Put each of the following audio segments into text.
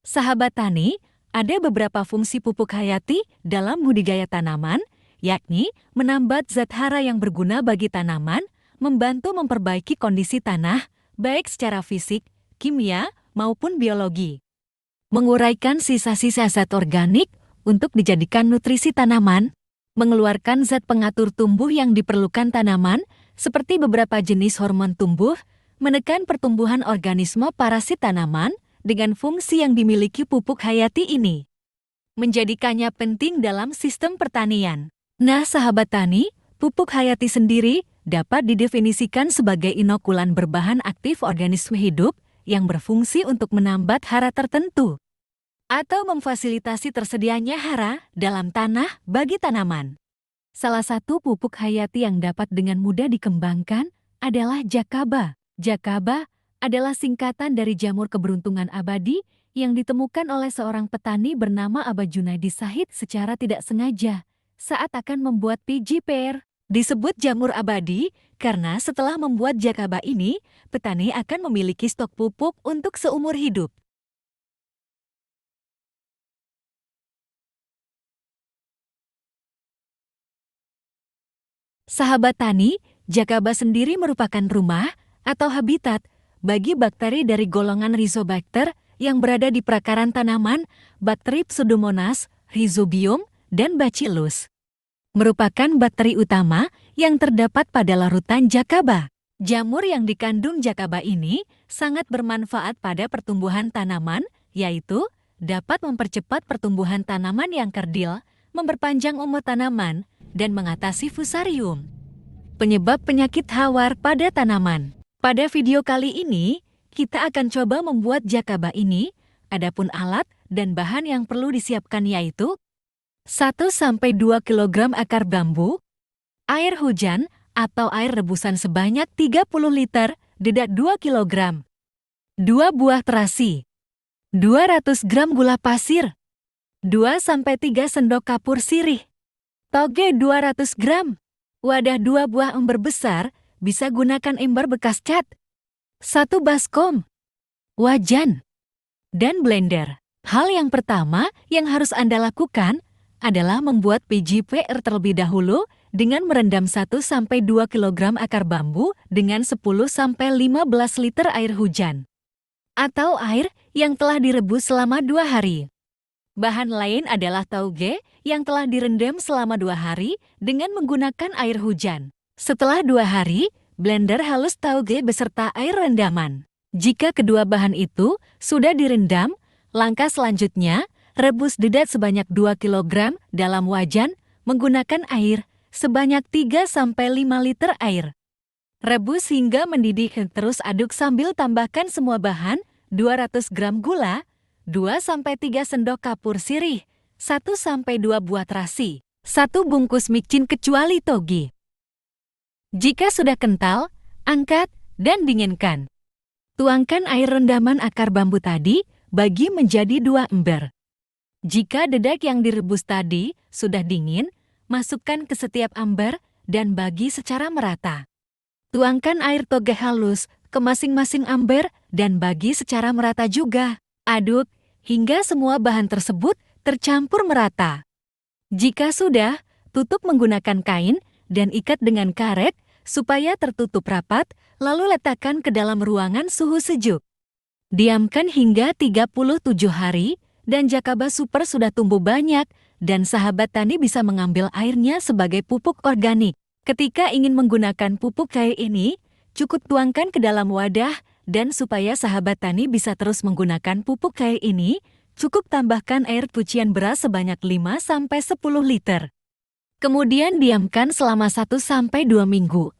Sahabat tani, ada beberapa fungsi pupuk hayati dalam budidaya tanaman, yakni menambah zat hara yang berguna bagi tanaman, membantu memperbaiki kondisi tanah, baik secara fisik, kimia, maupun biologi. Menguraikan sisa-sisa zat organik untuk dijadikan nutrisi tanaman, mengeluarkan zat pengatur tumbuh yang diperlukan tanaman, seperti beberapa jenis hormon tumbuh, menekan pertumbuhan organisme parasit tanaman, dengan fungsi yang dimiliki pupuk hayati ini, menjadikannya penting dalam sistem pertanian. Nah, sahabat tani, pupuk hayati sendiri dapat didefinisikan sebagai inokulan berbahan aktif organisme hidup yang berfungsi untuk menambah hara tertentu atau memfasilitasi tersedianya hara dalam tanah bagi tanaman. Salah satu pupuk hayati yang dapat dengan mudah dikembangkan adalah jakaba. Jakaba adalah singkatan dari jamur keberuntungan abadi yang ditemukan oleh seorang petani bernama Aba Junaidi Sahid secara tidak sengaja saat akan membuat biji pear. Disebut jamur abadi karena setelah membuat jakaba ini, petani akan memiliki stok pupuk untuk seumur hidup. Sahabat tani, jakaba sendiri merupakan rumah atau habitat bagi bakteri dari golongan Rhizobacter yang berada di perakaran tanaman, bakteri Pseudomonas, Rhizobium, dan Bacillus. Merupakan bakteri utama yang terdapat pada larutan jakaba. Jamur yang dikandung jakaba ini sangat bermanfaat pada pertumbuhan tanaman, yaitu dapat mempercepat pertumbuhan tanaman yang kerdil, memperpanjang umur tanaman, dan mengatasi fusarium, penyebab penyakit hawar pada tanaman. Pada video kali ini, kita akan coba membuat jakaba ini. Adapun alat dan bahan yang perlu disiapkan yaitu 1-2 kg akar bambu, air hujan atau air rebusan sebanyak 30 liter, dedak 2 kg, 2 buah terasi, 200 gram gula pasir, 2-3 sendok kapur sirih, toge 200 gram, wadah 2 buah ember besar, bisa gunakan ember bekas cat, 1 baskom, wajan, dan blender. Hal yang pertama yang harus Anda lakukan adalah membuat biji pear terlebih dahulu dengan merendam 1-2 kg akar bambu dengan 10-15 liter air hujan atau air yang telah direbus selama 2 hari. Bahan lain adalah tauge yang telah direndam selama 2 hari dengan menggunakan air hujan. Setelah 2 hari, blender halus tauge beserta air rendaman. Jika kedua bahan itu sudah direndam, langkah selanjutnya, rebus dedak sebanyak 2 kg dalam wajan menggunakan air sebanyak 3-5 liter air. Rebus hingga mendidih, terus aduk sambil tambahkan semua bahan, 200 gram gula, 2-3 sendok kapur sirih, 1-2 buah terasi, 1 bungkus micin kecuali toge. Jika sudah kental, angkat dan dinginkan. Tuangkan air rendaman akar bambu tadi bagi menjadi 2 ember. Jika dedak yang direbus tadi sudah dingin, masukkan ke setiap ember dan bagi secara merata. Tuangkan air toge halus ke masing-masing ember dan bagi secara merata juga. Aduk hingga semua bahan tersebut tercampur merata. Jika sudah, tutup menggunakan kain dan ikat dengan karet supaya tertutup rapat, lalu letakkan ke dalam ruangan suhu sejuk. Diamkan hingga 37 hari, dan jakaba super sudah tumbuh banyak, dan sahabat tani bisa mengambil airnya sebagai pupuk organik. Ketika ingin menggunakan pupuk kayak ini, cukup tuangkan ke dalam wadah, dan supaya sahabat tani bisa terus menggunakan pupuk kayak ini, cukup tambahkan air cucian beras sebanyak 5-10 liter. Kemudian diamkan selama 1-2 minggu.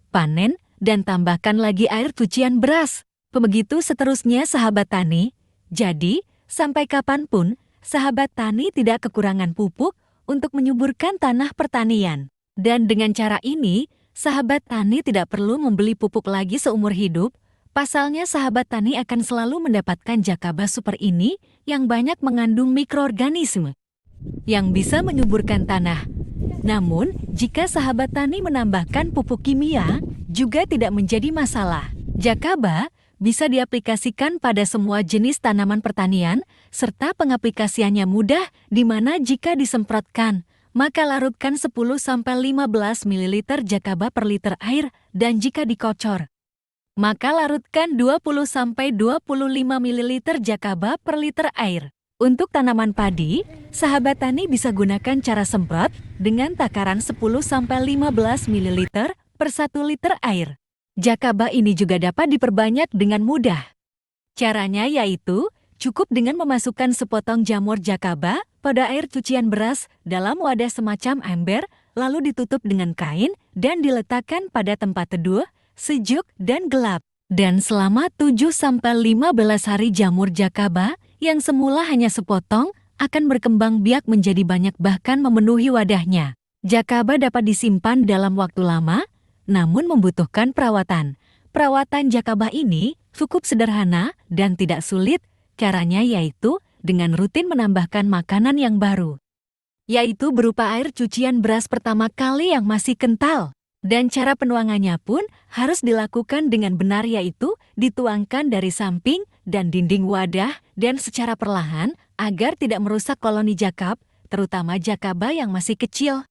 Panen dan tambahkan lagi air cucian beras. Begitu seterusnya sahabat tani. Jadi, sampai kapanpun, sahabat tani tidak kekurangan pupuk untuk menyuburkan tanah pertanian. Dan dengan cara ini, sahabat tani tidak perlu membeli pupuk lagi seumur hidup. Pasalnya sahabat tani akan selalu mendapatkan jakaba super ini yang banyak mengandung mikroorganisme yang bisa menyuburkan tanah. Namun, jika sahabat tani menambahkan pupuk kimia, juga tidak menjadi masalah. Jakaba bisa diaplikasikan pada semua jenis tanaman pertanian, serta pengaplikasiannya mudah, di mana jika disemprotkan, maka larutkan 10-15 ml jakaba per liter air, dan jika dikocor, maka larutkan 20-25 ml jakaba per liter air. Untuk tanaman padi, sahabat tani bisa gunakan cara semprot dengan takaran 10-15 ml per 1 liter air. Jakaba ini juga dapat diperbanyak dengan mudah. Caranya yaitu, cukup dengan memasukkan sepotong jamur jakaba pada air cucian beras dalam wadah semacam ember, lalu ditutup dengan kain dan diletakkan pada tempat teduh, sejuk, dan gelap. Dan selama 7-15 hari jamur jakaba yang semula hanya sepotong akan berkembang biak menjadi banyak bahkan memenuhi wadahnya. Jakaba dapat disimpan dalam waktu lama, namun membutuhkan perawatan. Perawatan jakaba ini cukup sederhana dan tidak sulit. Caranya yaitu dengan rutin menambahkan makanan yang baru, yaitu berupa air cucian beras pertama kali yang masih kental. Dan cara penuangannya pun harus dilakukan dengan benar, yaitu dituangkan dari samping dan dinding wadah dan secara perlahan agar tidak merusak koloni jakab, terutama jakaba yang masih kecil.